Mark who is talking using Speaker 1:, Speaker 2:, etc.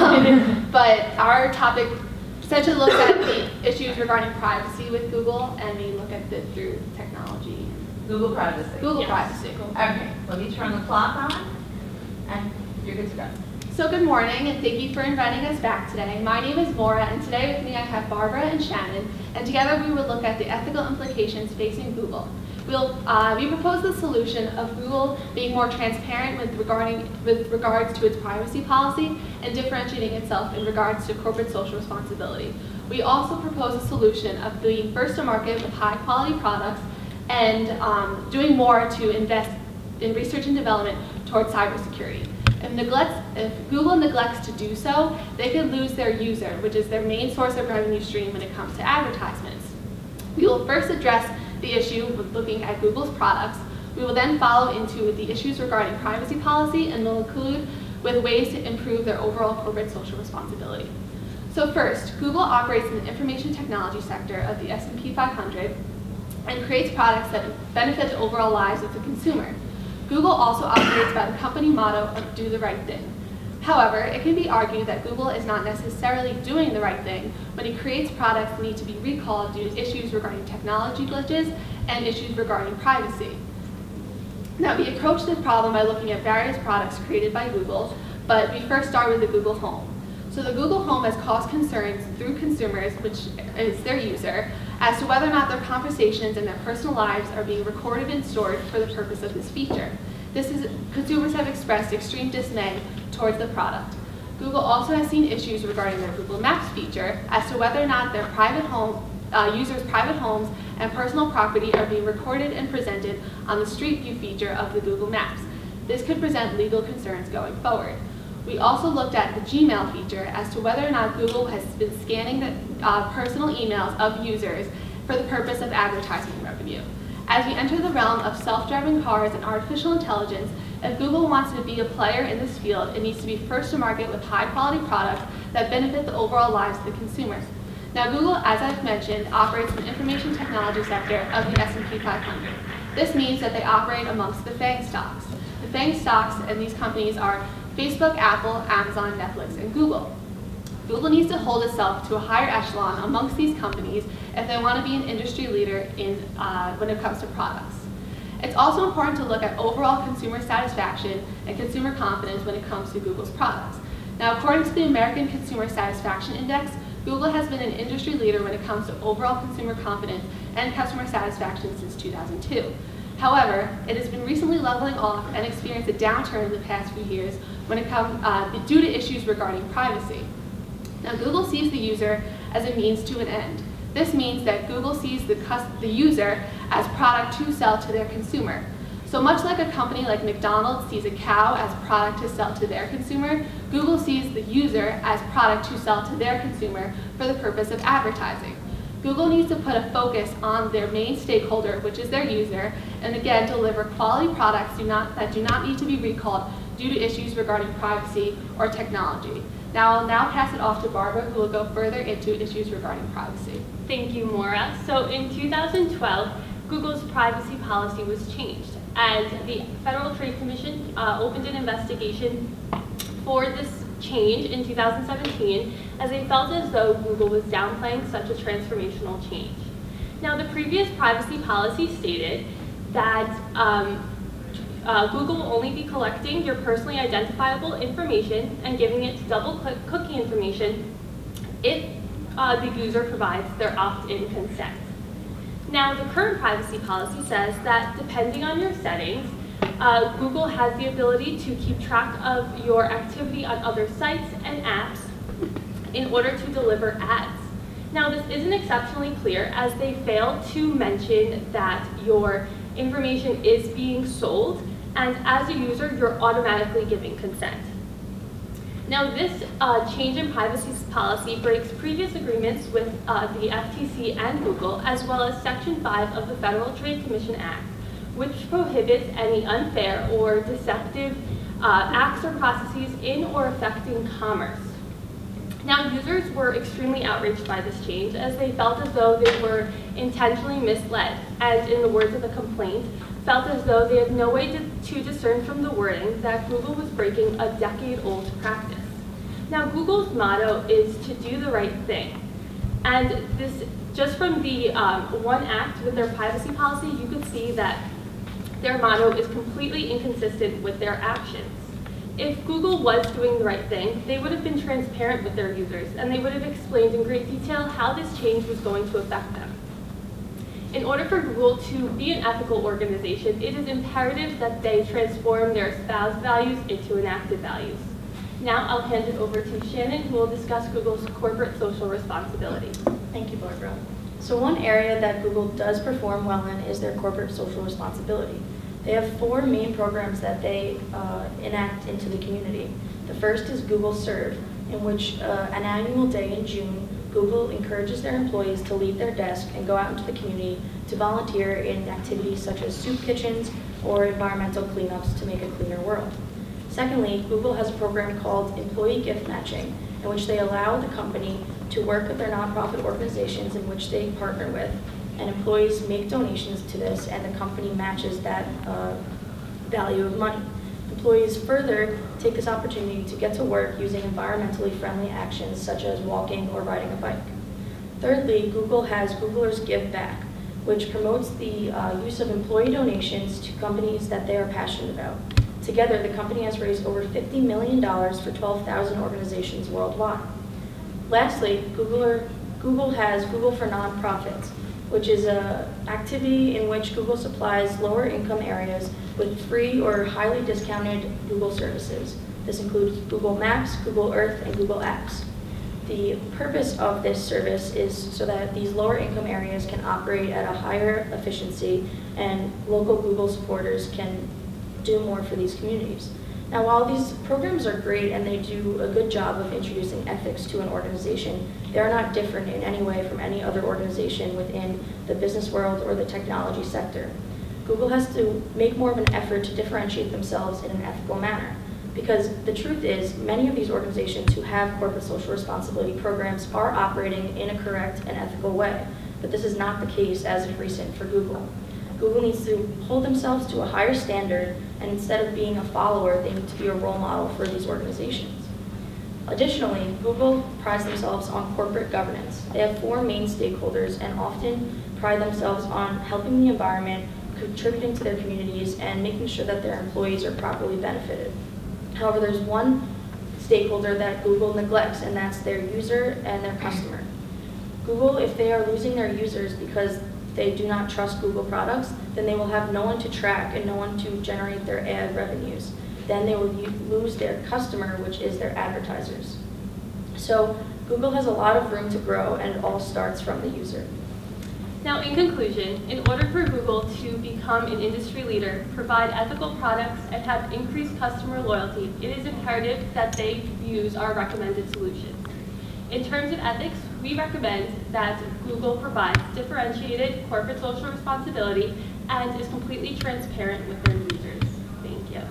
Speaker 1: But our topic essentially looks at the issues regarding privacy with Google, and we look at it through technology.
Speaker 2: Google privacy.
Speaker 1: Google privacy.
Speaker 2: Okay, let me turn the clock on, and you're good to go.
Speaker 1: So good morning, and thank you for inviting us back today. My name is Maura, and today with me I have Barbara and Shannon, and together we will look at the ethical implications facing Google. We propose the solution of Google being more transparent with regards to its privacy policy and differentiating itself in regards to corporate social responsibility. We also propose a solution of being first to market with high quality products and doing more to invest in research and development towards cybersecurity. If Google neglects to do so, they could lose their user, which is their main source of revenue stream when it comes to advertisements. We will first address the issue with looking at Google's products. We will then follow into the issues regarding privacy policy, and we'll conclude with ways to improve their overall corporate social responsibility. So first, Google operates in the information technology sector of the S&P 500 and creates products that benefit the overall lives of the consumer. Google also operates by the company motto of do the right thing. However, it can be argued that Google is not necessarily doing the right thing when it creates products that need to be recalled due to issues regarding technology glitches and issues regarding privacy. Now, we approach this problem by looking at various products created by Google, but we first start with the Google Home. So the Google Home has caused concerns through consumers, which is their user, as to whether or not their conversations and their personal lives are being recorded and stored for the purpose of this feature. Consumers have expressed extreme dismay towards the product. Google also has seen issues regarding their Google Maps feature as to whether or not their users' private homes and personal property are being recorded and presented on the Street View feature of the Google Maps. This could present legal concerns going forward. We also looked at the Gmail feature as to whether or not Google has been scanning the personal emails of users for the purpose of advertising revenue. As we enter the realm of self-driving cars and artificial intelligence, if Google wants to be a player in this field, it needs to be first to market with high-quality products that benefit the overall lives of the consumers. Now, Google, as I've mentioned, operates in the information technology sector of the S&P 500. This means that they operate amongst the FANG stocks. The FANG stocks and these companies are Facebook, Apple, Amazon, Netflix, and Google. Google needs to hold itself to a higher echelon amongst these companies if they want to be an industry leader when it comes to products. It's also important to look at overall consumer satisfaction and consumer confidence when it comes to Google's products. Now, according to the American Consumer Satisfaction Index, Google has been an industry leader when it comes to overall consumer confidence and customer satisfaction since 2002. However, it has been recently leveling off and experienced a downturn in the past few years when it comes due to issues regarding privacy. Now, Google sees the user as a means to an end. This means that Google sees the user as product to sell to their consumer. So much like a company like McDonald's sees a cow as product to sell to their consumer, Google sees the user as product to sell to their consumer for the purpose of advertising. Google needs to put a focus on their main stakeholder, which is their user, and again, deliver quality products that do not need to be recalled due to issues regarding privacy or technology. Now, I'll pass it off to Barbara, who will go further into issues regarding privacy.
Speaker 3: Thank you, Maura. So in 2012, Google's privacy policy was changed, and the Federal Trade Commission opened an investigation for this change in 2017, as they felt as though Google was downplaying such a transformational change. Now, the previous privacy policy stated that Google will only be collecting your personally identifiable information and giving it double-click cookie information if the user provides their opt-in consent. Now, the current privacy policy says that depending on your settings, Google has the ability to keep track of your activity on other sites and apps in order to deliver ads. Now, this isn't exceptionally clear, as they fail to mention that your information is being sold, and as a user, you're automatically giving consent. Now, this change in privacy policy breaks previous agreements with the FTC and Google, as well as Section 5 of the Federal Trade Commission Act, which prohibits any unfair or deceptive acts or processes in or affecting commerce. Now, users were extremely outraged by this change, as they felt as though they were intentionally misled, and in the words of the complaint, felt as though they had no way to discern from the wording that Google was breaking a decade-old practice. Now, Google's motto is to do the right thing. And this, just from the One Act with their privacy policy, you could see that their motto is completely inconsistent with their actions. If Google was doing the right thing, they would have been transparent with their users, and they would have explained in great detail how this change was going to affect them. In order for Google to be an ethical organization, it is imperative that they transform their espoused values into enacted values. Now I'll hand it over to Shannon, who will discuss Google's corporate social responsibility.
Speaker 4: Thank you, Barbara. So one area that Google does perform well in is their corporate social responsibility. They have 4 main programs that they enact into the community. The first is Google Serve, in which an annual day in June, Google encourages their employees to leave their desk and go out into the community to volunteer in activities such as soup kitchens or environmental cleanups to make a cleaner world. Secondly, Google has a program called Employee Gift Matching, in which they allow the company to work with their nonprofit organizations in which they partner with, and employees make donations to this, and the company matches that value of money. Employees further take this opportunity to get to work using environmentally friendly actions such as walking or riding a bike. Thirdly, Google has Googlers Give Back, which promotes the use of employee donations to companies that they are passionate about. Together, the company has raised over $50 million for 12,000 organizations worldwide. Lastly, Google has Google for Nonprofits, which is an activity in which Google supplies lower income areas with free or highly discounted Google services. This includes Google Maps, Google Earth, and Google Apps. The purpose of this service is so that these lower income areas can operate at a higher efficiency and local Google supporters can do more for these communities. Now, while these programs are great and they do a good job of introducing ethics to an organization, they are not different in any way from any other organization within the business world or the technology sector. Google has to make more of an effort to differentiate themselves in an ethical manner, because the truth is many of these organizations who have corporate social responsibility programs are operating in a correct and ethical way, but this is not the case as of recent for Google. Google needs to hold themselves to a higher standard, and instead of being a follower, they need to be a role model for these organizations. Additionally, Google prides themselves on corporate governance. They have 4 main stakeholders and often pride themselves on helping the environment, contributing to their communities, and making sure that their employees are properly benefited. However, there's one stakeholder that Google neglects, and that's their user and their customer. Google, if they are losing their users because they do not trust Google products, then they will have no one to track and no one to generate their ad revenues. Then they will lose their customer, which is their advertisers. So Google has a lot of room to grow, and it all starts from the user.
Speaker 3: Now, in conclusion, in order for Google to become an industry leader, provide ethical products, and have increased customer loyalty, it is imperative that they use our recommended solutions. In terms of ethics, we recommend that Google provides differentiated corporate social responsibility and is completely transparent with their users. Thank you.